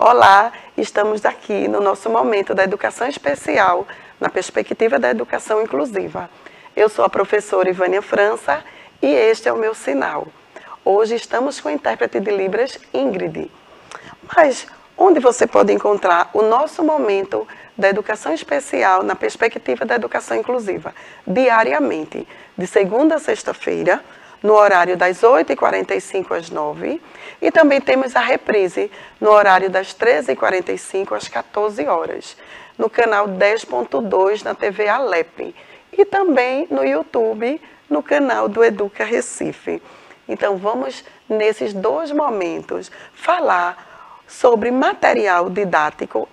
Olá, estamos aqui no nosso momento da educação especial, na perspectiva da educação inclusiva. Eu sou a professora Ivânia França e este é o meu sinal. Hoje estamos com a intérprete de Libras, Ingrid. Mas onde você pode encontrar o nosso momento da educação especial na perspectiva da educação inclusiva? Diariamente, de segunda a sexta-feira, no horário das 8h45 às 9h, e também temos a reprise no horário das 13h45 às 14h, no canal 10.2 na TV Alep, e também no YouTube, no canal do Educa Recife. Então vamos, nesses dois momentos, falar sobre material didático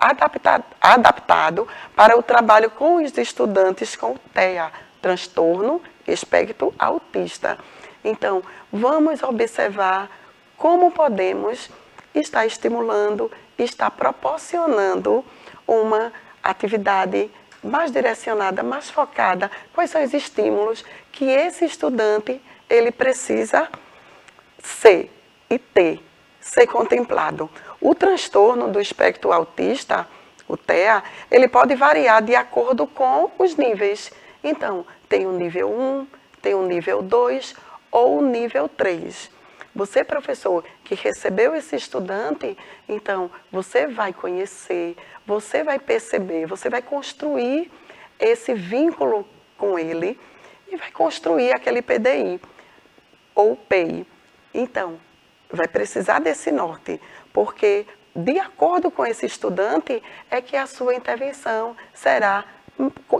adaptado para o trabalho com os estudantes com TEA, transtorno espectro autista. Então, vamos observar como podemos estar estimulando, estar proporcionando uma atividade mais direcionada, mais focada, quais são os estímulos que esse estudante ele precisa ser e ter, ser contemplado. O transtorno do espectro autista, o TEA, ele pode variar de acordo com os níveis. Então, tem o nível 1, tem o nível 2 ou o nível 3. Você, professor, que recebeu esse estudante, então, você vai conhecer, você vai perceber, você vai construir esse vínculo com ele e vai construir aquele PDI ou PEI. Então, vai precisar desse norte, porque de acordo com esse estudante é que a sua intervenção será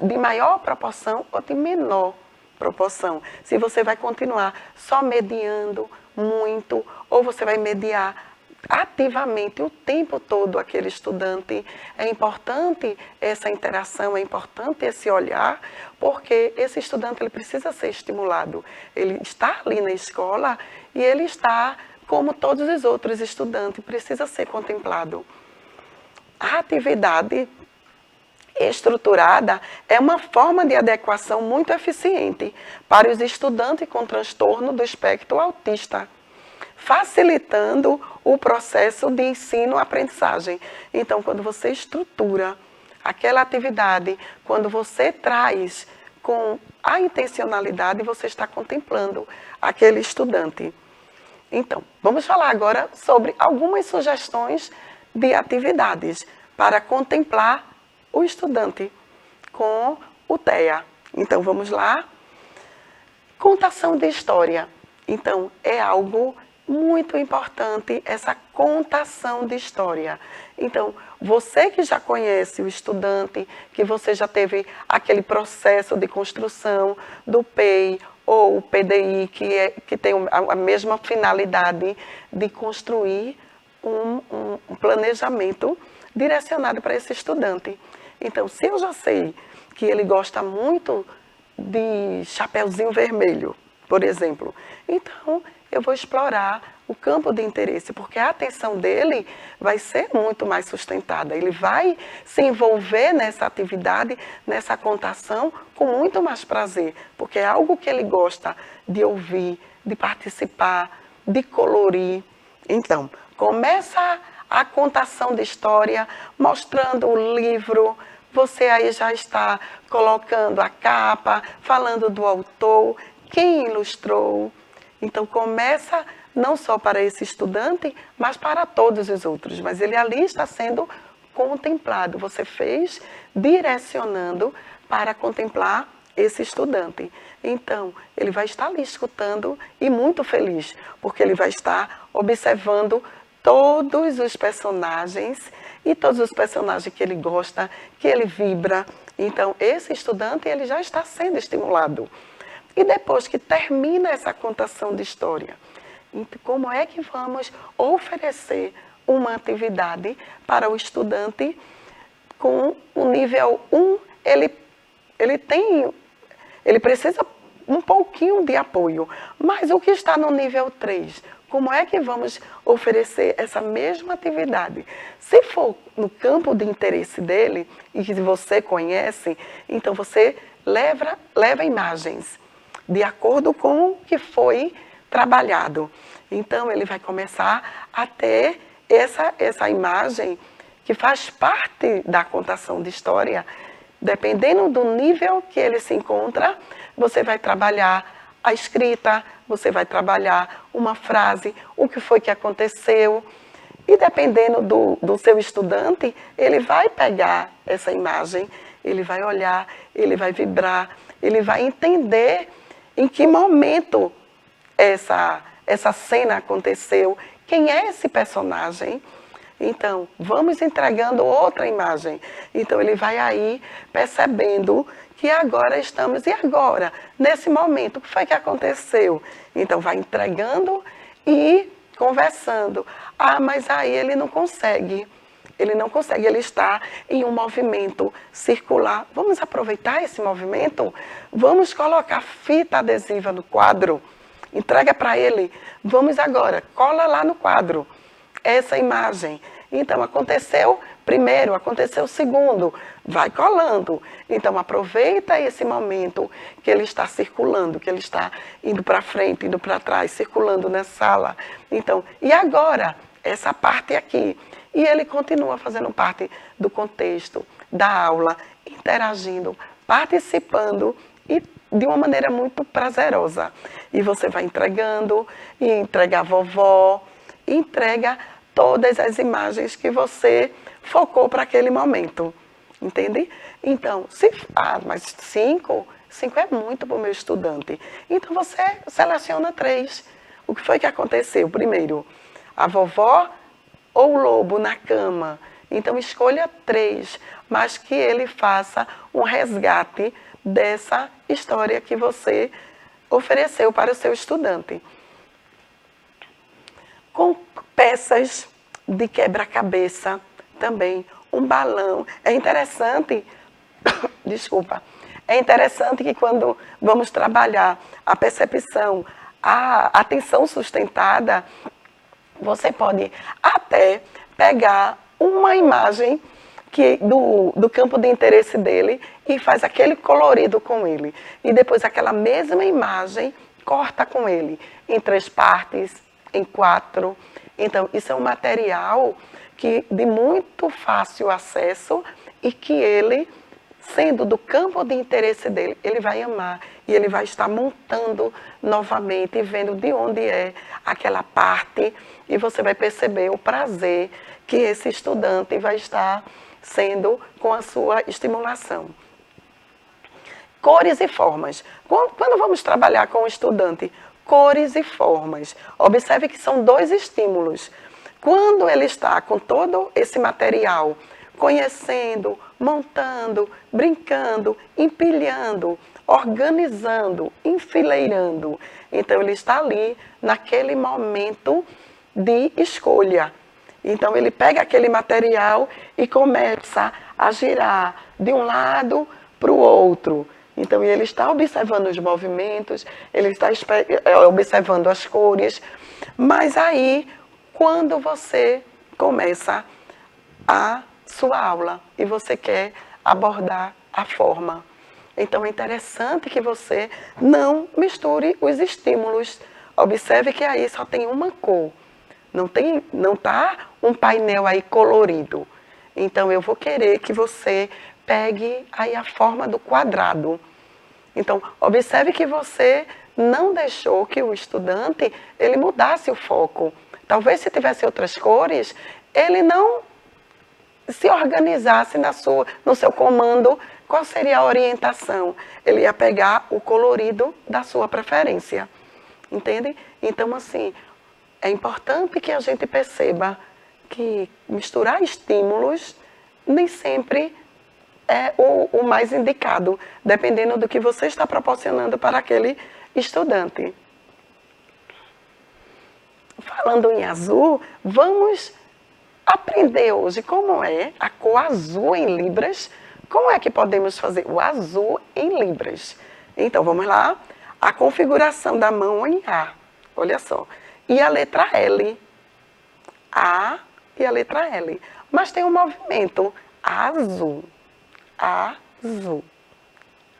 de maior proporção ou de menor proporção. Se você vai continuar só mediando muito, ou você vai mediar ativamente o tempo todo aquele estudante. É importante essa interação, é importante esse olhar, porque esse estudante ele precisa ser estimulado. Ele está ali na escola e ele está, como todos os outros estudantes, precisa ser contemplado. A atividade estruturada é uma forma de adequação muito eficiente para os estudantes com transtorno do espectro autista, facilitando o processo de ensino-aprendizagem. Então, quando você estrutura aquela atividade, quando você traz com a intencionalidade, você está contemplando aquele estudante. Então, vamos falar agora sobre algumas sugestões de atividades para contemplar o estudante com o TEA. Então, vamos lá. Contação de história. Então, é algo muito importante essa contação de história. Então, você que já conhece o estudante, que você já teve aquele processo de construção do PEI ou o PDI, que tem a mesma finalidade de construir um planejamento direcionado para esse estudante. Então, se eu já sei que ele gosta muito de Chapeuzinho Vermelho, por exemplo, então eu vou explorar o campo de interesse, porque a atenção dele vai ser muito mais sustentada. Ele vai se envolver nessa atividade, nessa contação, com muito mais prazer, porque é algo que ele gosta de ouvir, de participar, de colorir. Então, começa a contação de história, mostrando o livro. Você aí já está colocando a capa, falando do autor, quem ilustrou. Então, começa não só para esse estudante, mas para todos os outros. Mas ele ali está sendo contemplado. Você fez direcionando para contemplar esse estudante. Então, ele vai estar ali escutando e muito feliz, porque ele vai estar observando todos os personagens e todos os personagens que ele gosta, que ele vibra. Então, esse estudante ele já está sendo estimulado. E depois que termina essa contação de história, como é que vamos oferecer uma atividade para o estudante com o nível 1? Ele precisa um pouquinho de apoio, mas o que está no nível 3? Como é que vamos oferecer essa mesma atividade? Se for no campo de interesse dele, e que você conhece, então você leva imagens de acordo com o que foi trabalhado. Então, ele vai começar a ter essa imagem que faz parte da contação de história, dependendo do nível que ele se encontra, você vai trabalhar a escrita, você vai trabalhar uma frase, o que foi que aconteceu. E dependendo do seu estudante, ele vai pegar essa imagem, ele vai olhar, ele vai vibrar, ele vai entender em que momento essa cena aconteceu, quem é esse personagem. Então, vamos entregando outra imagem. Então, ele vai aí percebendo que agora estamos, e agora? Nesse momento, o que foi que aconteceu? Então, vai entregando e conversando. Ah, mas aí ele não consegue. Ele não consegue, ele está em um movimento circular. Vamos aproveitar esse movimento? Vamos colocar fita adesiva no quadro? Entrega para ele. Vamos agora, cola lá no quadro essa imagem. Então, aconteceu primeiro, aconteceu segundo, vai colando. Então, aproveita esse momento que ele está circulando, que ele está indo para frente, indo para trás, circulando na sala. Então, e agora? Essa parte aqui. E ele continua fazendo parte do contexto, da aula, interagindo, participando e de uma maneira muito prazerosa. E você vai entregando, e entrega a vovó, e entrega todas as imagens que você focou para aquele momento, entende? Então, mas 5 é muito para o meu estudante. Então, você seleciona 3. O que foi que aconteceu? Primeiro, a vovó ou o lobo na cama. Então, escolha 3, mas que ele faça um resgate dessa história que você ofereceu para o seu estudante. Com peças de quebra-cabeça também, um balão. É interessante, desculpa, é interessante que quando vamos trabalhar a percepção, a atenção sustentada, você pode até pegar uma imagem do campo de interesse dele e faz aquele colorido com ele. E depois aquela mesma imagem corta com ele em 3 partes, em 4. Então, isso é um material de muito fácil acesso e que ele, sendo do campo de interesse dele, ele vai amar. E ele vai estar montando novamente e vendo de onde é aquela parte. E você vai perceber o prazer que esse estudante vai estar sendo com a sua estimulação. Cores e formas. Quando vamos trabalhar com o estudante, cores e formas. Observe que são 2 estímulos. Quando ele está com todo esse material, conhecendo, montando, brincando, empilhando, organizando, enfileirando, então ele está ali naquele momento de escolha. Então ele pega aquele material e começa a girar de um lado para o outro. Então ele está observando os movimentos, ele está observando as cores, mas aí quando você começa a sua aula e você quer abordar a forma, então é interessante que você não misture os estímulos. Observe que aí só tem uma cor. Não tá um painel aí colorido. Então, eu vou querer que você pegue aí a forma do quadrado. Então, observe que você não deixou que o estudante, ele mudasse o foco. Talvez se tivesse outras cores, ele não se organizasse no seu comando, qual seria a orientação? Ele ia pegar o colorido da sua preferência. Entende? Então, assim, é importante que a gente perceba que misturar estímulos nem sempre é o mais indicado, dependendo do que você está proporcionando para aquele estudante. Falando em azul, vamos aprender hoje como é a cor azul em libras. Como é que podemos fazer o azul em libras? Então, vamos lá. A configuração da mão em A. Olha só. E a letra L. A e a letra L. Mas tem um movimento azul. Azul.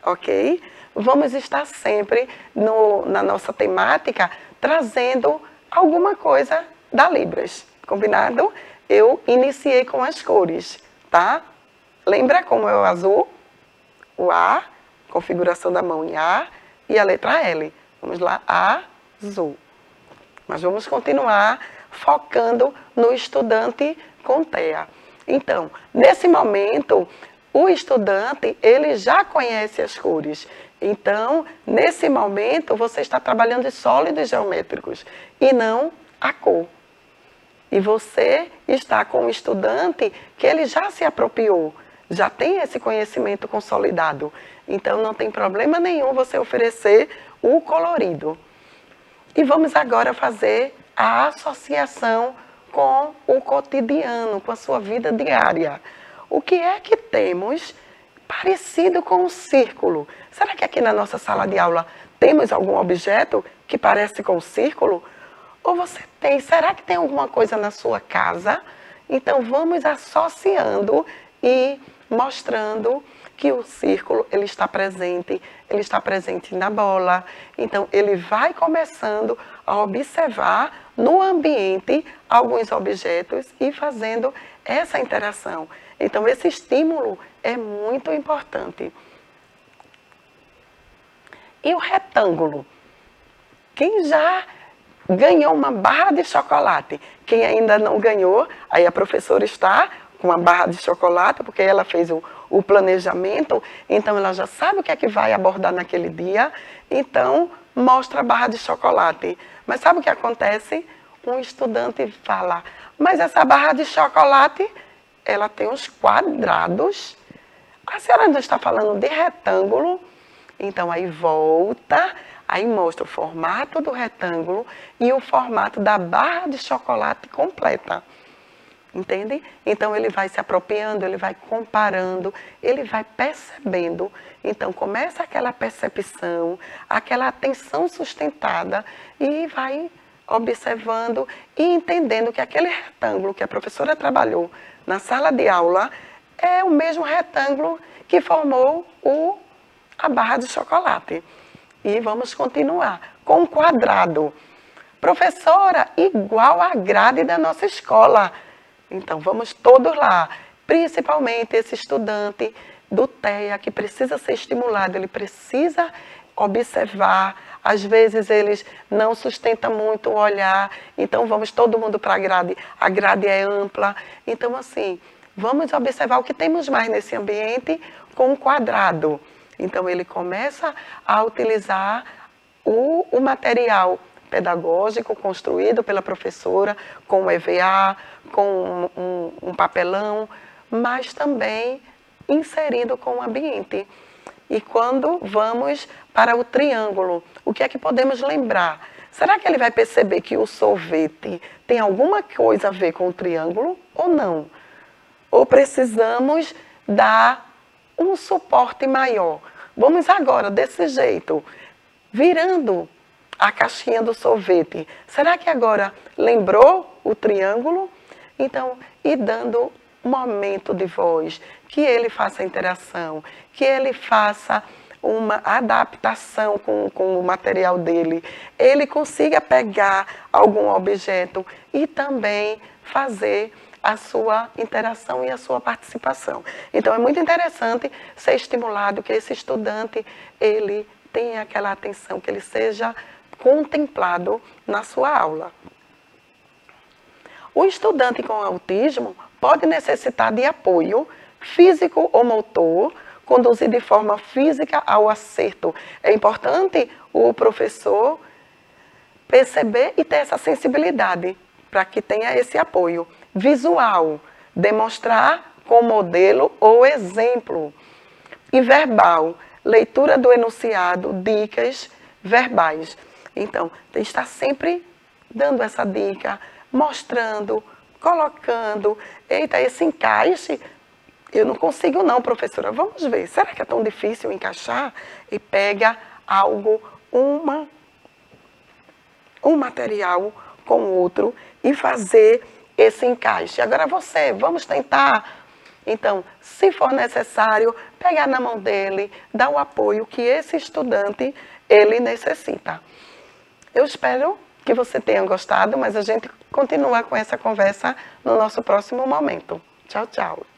Ok? Vamos estar sempre na nossa temática trazendo alguma coisa da Libras. Combinado? eu iniciei com as cores, tá? Lembra como é o azul? O A, configuração da mão em A e a letra L. Vamos lá, azul. Mas vamos continuar focando no estudante com TEA. Então, nesse momento, o estudante, ele já conhece as cores. Então, nesse momento, você está trabalhando de sólidos geométricos e não a cor. E você está com um estudante que ele já se apropriou, já tem esse conhecimento consolidado. Então, não tem problema nenhum você oferecer o colorido. E vamos agora fazer a associação com o cotidiano, com a sua vida diária. O que é que temos parecido com um círculo? Será que aqui na nossa sala de aula temos algum objeto que parece com um círculo? Ou você tem? Será que tem alguma coisa na sua casa? Então vamos associando e mostrando que o círculo ele está presente na bola. Então ele vai começando a observar no ambiente alguns objetos e fazendo essa interação. Então esse estímulo é muito importante. E o retângulo? Quem já ganhou uma barra de chocolate? Quem ainda não ganhou, aí a professora está com uma barra de chocolate, porque ela fez o planejamento, então ela já sabe o que é que vai abordar naquele dia, então mostra a barra de chocolate. Mas sabe o que acontece? Um estudante fala, mas essa barra de chocolate, ela tem uns quadrados. A senhora não está falando de retângulo? Então aí volta, aí mostra o formato do retângulo e o formato da barra de chocolate completa. Entende? Então ele vai se apropriando, ele vai comparando, ele vai percebendo. Então começa aquela percepção, aquela atenção sustentada e vai observando e entendendo que aquele retângulo que a professora trabalhou na sala de aula é o mesmo retângulo que formou a barra de chocolate. E vamos continuar com o quadrado. Professora, igual a grade da nossa escola. Então, vamos todos lá, principalmente esse estudante do TEA, que precisa ser estimulado, ele precisa observar, às vezes eles não sustentam muito o olhar, então vamos todo mundo para a grade é ampla. Então, assim, vamos observar o que temos mais nesse ambiente com o quadrado. Então, ele começa a utilizar o material pedagógico construído pela professora, com o EVA, com um papelão, mas também inserido com o ambiente. E quando vamos para o triângulo, o que é que podemos lembrar? Será que ele vai perceber que o sorvete tem alguma coisa a ver com o triângulo ou não? Ou precisamos dar um suporte maior? Vamos agora, desse jeito, virando a caixinha do sorvete. Será que agora lembrou o triângulo? Então, e dando um momento de voz, que ele faça a interação, que ele faça uma adaptação com o material dele, ele consiga pegar algum objeto e também fazer a sua interação e a sua participação. Então, é muito interessante ser estimulado que esse estudante, ele tenha aquela atenção, que ele seja contemplado na sua aula. O estudante com autismo pode necessitar de apoio físico ou motor, conduzir de forma física ao acerto. É importante o professor perceber e ter essa sensibilidade para que tenha esse apoio. Visual, demonstrar com modelo ou exemplo. E verbal, leitura do enunciado, dicas verbais. Então, tem que estar sempre dando essa dica, mostrando, colocando. Eita, esse encaixe, eu não consigo não, professora. Vamos ver, será que é tão difícil encaixar? E pega algo, um material com outro e fazer esse encaixe. Agora você, vamos tentar. Então, se for necessário, pegar na mão dele, dar o apoio que esse estudante, ele necessita. Eu espero que você tenha gostado, mas a gente continuar com essa conversa no nosso próximo momento. Tchau, tchau.